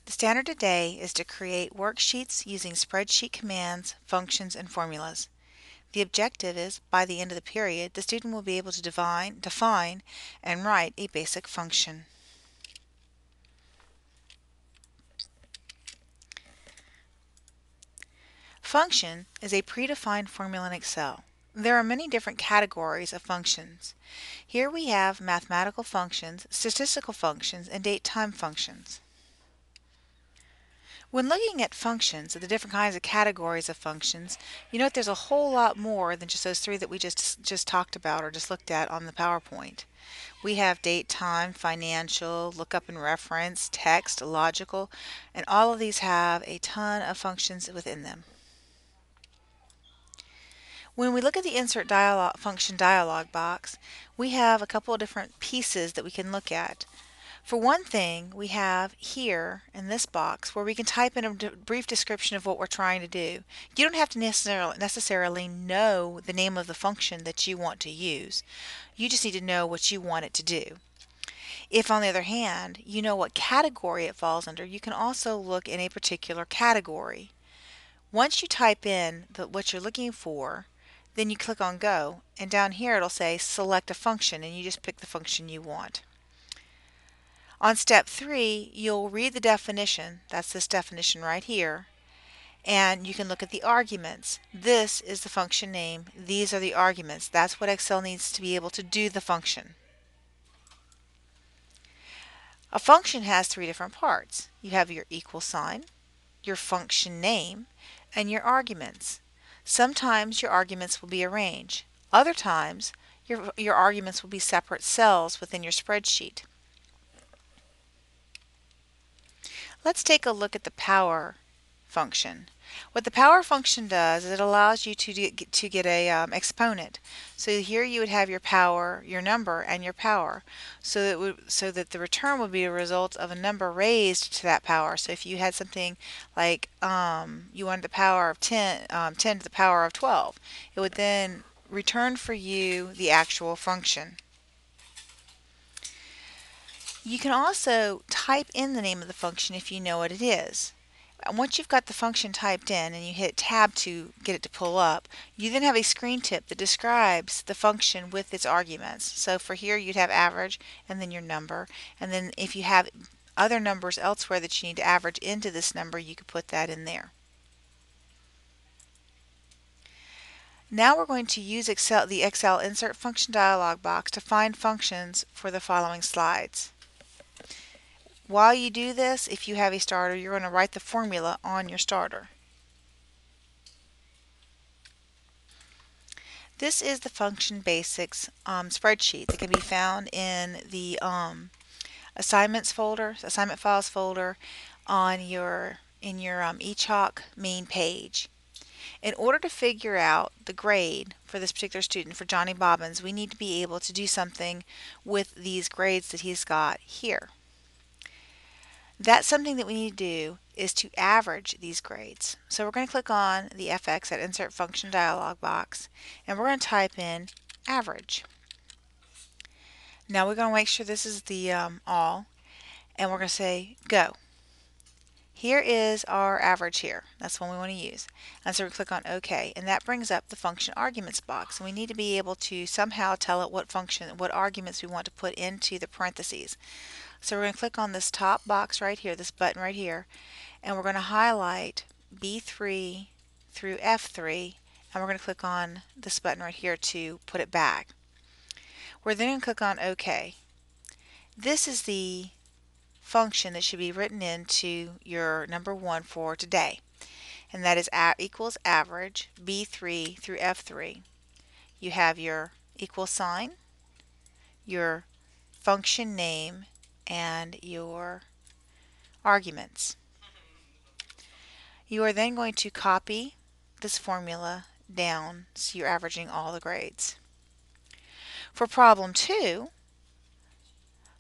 The standard today is to create worksheets using spreadsheet commands, functions, and formulas. The objective is, by the end of the period, the student will be able to define, and write a basic function. Function is a predefined formula in Excel. There are many different categories of functions. Here we have mathematical functions, statistical functions, and date-time functions. When looking at functions, the different kinds of categories of functions, you note there's a whole lot more than just those three that we just talked about or just looked at on the PowerPoint. We have date, time, financial, lookup and reference, text, logical, and all of these have a ton of functions within them. When we look at the insert dialog, function dialog box, we have a couple of different pieces that we can look at. For one thing, we have here in this box where we can type in a brief description of what we're trying to do. You don't have to necessarily know the name of the function that you want to use. You just need to know what you want it to do. If, on the other hand, you know what category it falls under, you can also look in a particular category. Once you type in what you're looking for, then you click on Go, and down here it'll say Select a function, and you just pick the function you want. On step 3, you'll read the definition, that's this definition right here, and you can look at the arguments. This is the function name, these are the arguments. That's what Excel needs to be able to do the function. A function has three different parts. You have your equal sign, your function name, and your arguments. Sometimes your arguments will be arranged. Other times, your arguments will be separate cells within your spreadsheet. Let's take a look at the power function. What the power function does is it allows you to get a exponent. So here you would have your power, your number, and your power. So that the return would be a result of a number raised to that power. So if you had something like you wanted the power of 10 to the power of 12, it would then return for you the actual function. You can also type in the name of the function if you know what it is. Once you've got the function typed in and you hit Tab to get it to pull up, you then have a screen tip that describes the function with its arguments. So for here you'd have average and then your number, and then if you have other numbers elsewhere that you need to average into this number, you could put that in there. Now we're going to use the Excel Insert Function dialog box to find functions for the following slides. While you do this, if you have a starter, you're going to write the formula on your starter. This is the Function Basics spreadsheet that can be found in the assignment files folder on your eChalk main page. In order to figure out the grade for this particular student, for Johnny Bobbins, we need to be able to do something with these grades that he's got here. That's something that we need to do is to average these grades. So we're going to click on the FX at Insert Function dialog box, and we're going to type in average. Now we're going to make sure this is the all, and we're going to say go. Here is our average here. That's the one we want to use. And so we click on OK, and that brings up the function arguments box. And we need to be able to somehow tell it what arguments we want to put into the parentheses. So we're going to click on this top box right here, this button right here, and we're going to highlight B3 through F3, and we're going to click on this button right here to put it back. We're then going to click on OK. This is the function that should be written into your number 1 for today, and that is equals average B3 through F3. You have your equal sign, your function name, and your arguments. You are then going to copy this formula down so you're averaging all the grades. For problem 2,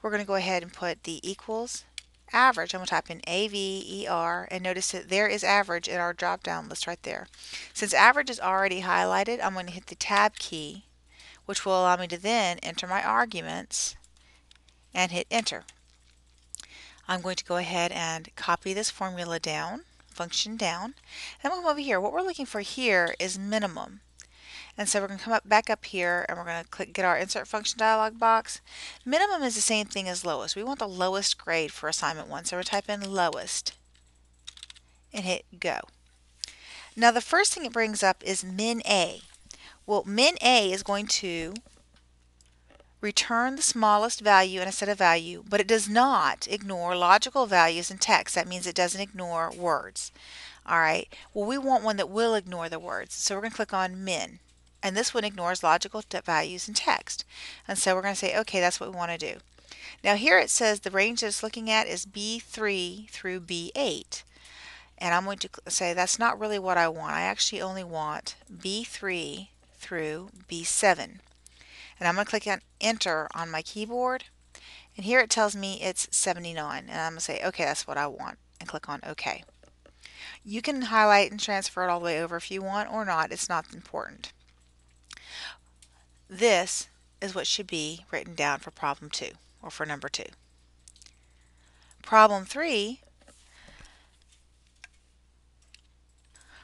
we're going to go ahead and put the equals average. I'm going to type in AVER, and notice that there is average in our drop down list right there. Since average is already highlighted, I'm going to hit the Tab key, which will allow me to then enter my arguments and hit enter. I'm going to go ahead and copy this formula down, function down. And we'll come over here. What we're looking for here is minimum. And so we're going to come back up here and we're going to get our insert function dialog box. Minimum is the same thing as lowest. We want the lowest grade for assignment 1. So we're type in lowest and hit go. Now the first thing it brings up is min A. Well, min A is going to return the smallest value in a set of value, but it does not ignore logical values in text. That means it doesn't ignore words. All right, well, we want one that will ignore the words. So we're going to click on min. And this one ignores logical values in text. And so we're going to say, okay, that's what we want to do. Now here it says the range that it's looking at is B3 through B8. And I'm going to say that's not really what I want. I actually only want B3 through B7. And I'm going to click on enter on my keyboard. And here it tells me it's 79. And I'm going to say, okay, that's what I want. And click on OK. You can highlight and transfer it all the way over if you want or not. It's not important. This is what should be written down for problem 2 or for number 2. Problem 3.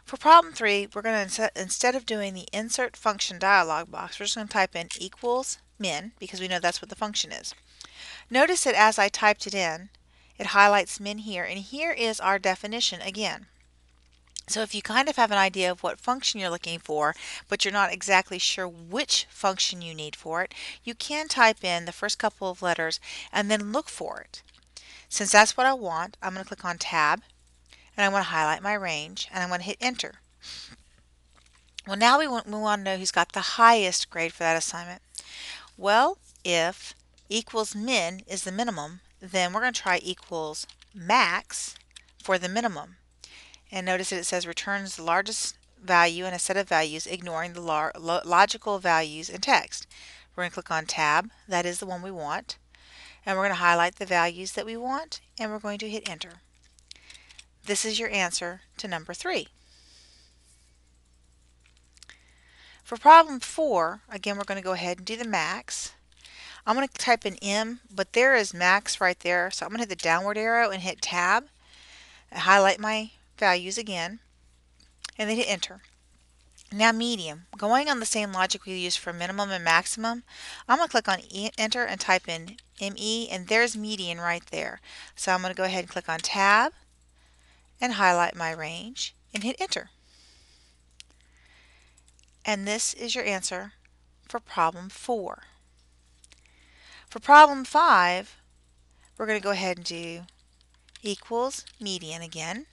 For problem 3, we're going to, instead of doing the insert function dialog box, we're just going to type in equals min because we know that's what the function is. Notice that as I typed it in, it highlights min here, and here is our definition again. So if you kind of have an idea of what function you're looking for, but you're not exactly sure which function you need for it, you can type in the first couple of letters and then look for it. Since that's what I want, I'm going to click on Tab, and I'm going to highlight my range, and I'm going to hit Enter. Well, now we want to know who's got the highest grade for that assignment. Well, if equals min is the minimum, then we're going to try equals max for the minimum. And notice that it says returns the largest value in a set of values, ignoring the logical values in text. We're going to click on Tab. That is the one we want. And we're going to highlight the values that we want, and we're going to hit Enter. This is your answer to number 3. For problem 4, again, we're going to go ahead and do the max. I'm going to type in M, but there is max right there. So I'm going to hit the downward arrow and hit Tab, and highlight my values again, and then hit Enter. Now medium. Going on the same logic we used for minimum and maximum, I'm going to click on Enter and type in ME, and there's median right there. So I'm going to go ahead and click on Tab and highlight my range and hit Enter. And this is your answer for problem 4. For problem 5, we're going to go ahead and do equals median again,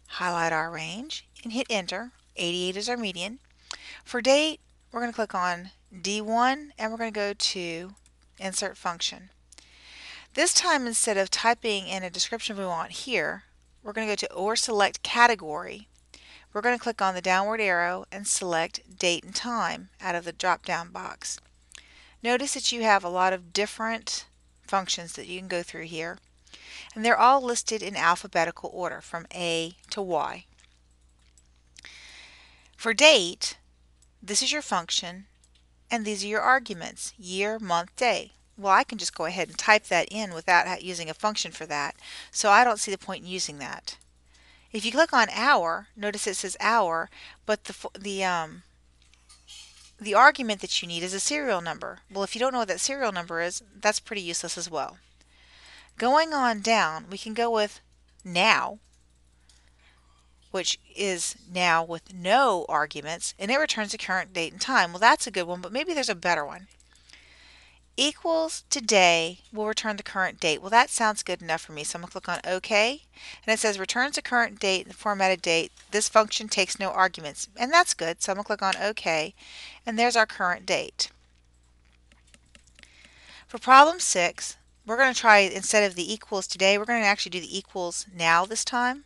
highlight our range, and hit Enter. 88 is our median. For date, we're going to click on D1, and we're going to go to Insert Function. This time, instead of typing in a description we want here, we're going to go to or select category. We're going to click on the downward arrow and select date and time out of the drop-down box. Notice that you have a lot of different functions that you can go through here, and they're all listed in alphabetical order from A to Y. For date, this is your function, and these are your arguments, year, month, day. Well, I can just go ahead and type that in without using a function for that, so I don't see the point in using that. If you click on hour, notice it says hour, but the argument that you need is a serial number. Well, if you don't know what that serial number is, that's pretty useless as well. Going on down, we can go with now, which is now with no arguments, and it returns the current date and time. Well, that's a good one, but maybe there's a better one. Equals today will return the current date. Well, that sounds good enough for me, so I'm going to click on OK, and it says returns the current date and the formatted date. This function takes no arguments, and that's good, so I'm going to click on OK, and there's our current date. For problem 6, we're going to try, instead of the equals today, we're going to actually do the equals now this time.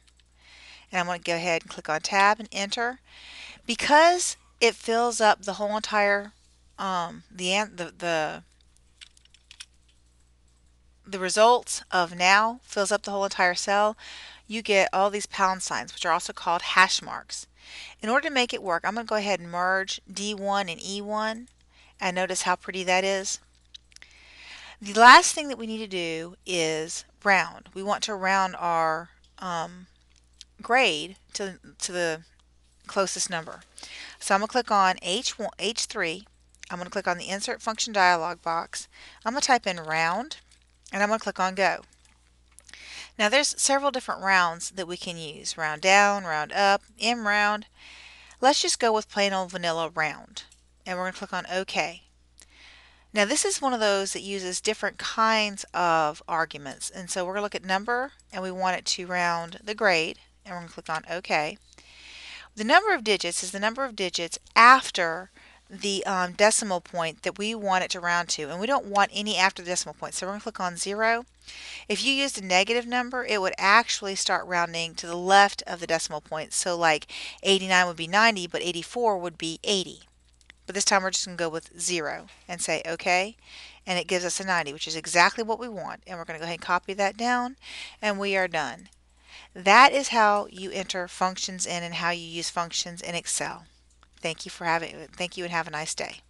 And I'm going to go ahead and click on Tab and Enter. Because it fills up the whole entire the results of now fills up the whole entire cell, you get all these pound signs, which are also called hash marks. In order to make it work, I'm going to go ahead and merge D1 and E1, and notice how pretty that is. The last thing that we need to do is round. We want to round our grade to the closest number. So I'm going to click on H1, H3. I'm going to click on the Insert Function dialog box. I'm going to type in round, and I'm going to click on Go. Now there's several different rounds that we can use. Round down, round up, M round. Let's just go with plain old vanilla round. And we're going to click on OK. Now this is one of those that uses different kinds of arguments. And so we're going to look at number, and we want it to round the grade. And we're going to click on OK. The number of digits is the number of digits after the decimal point that we want it to round to. And we don't want any after the decimal point. So we're going to click on 0. If you used a negative number, it would actually start rounding to the left of the decimal point. So like 89 would be 90, but 84 would be 80. But this time we're just going to go with 0 and say OK. And it gives us a 90, which is exactly what we want. And we're going to go ahead and copy that down, and we are done. That is how you enter functions in and how you use functions in Excel. Thank you and have a nice day.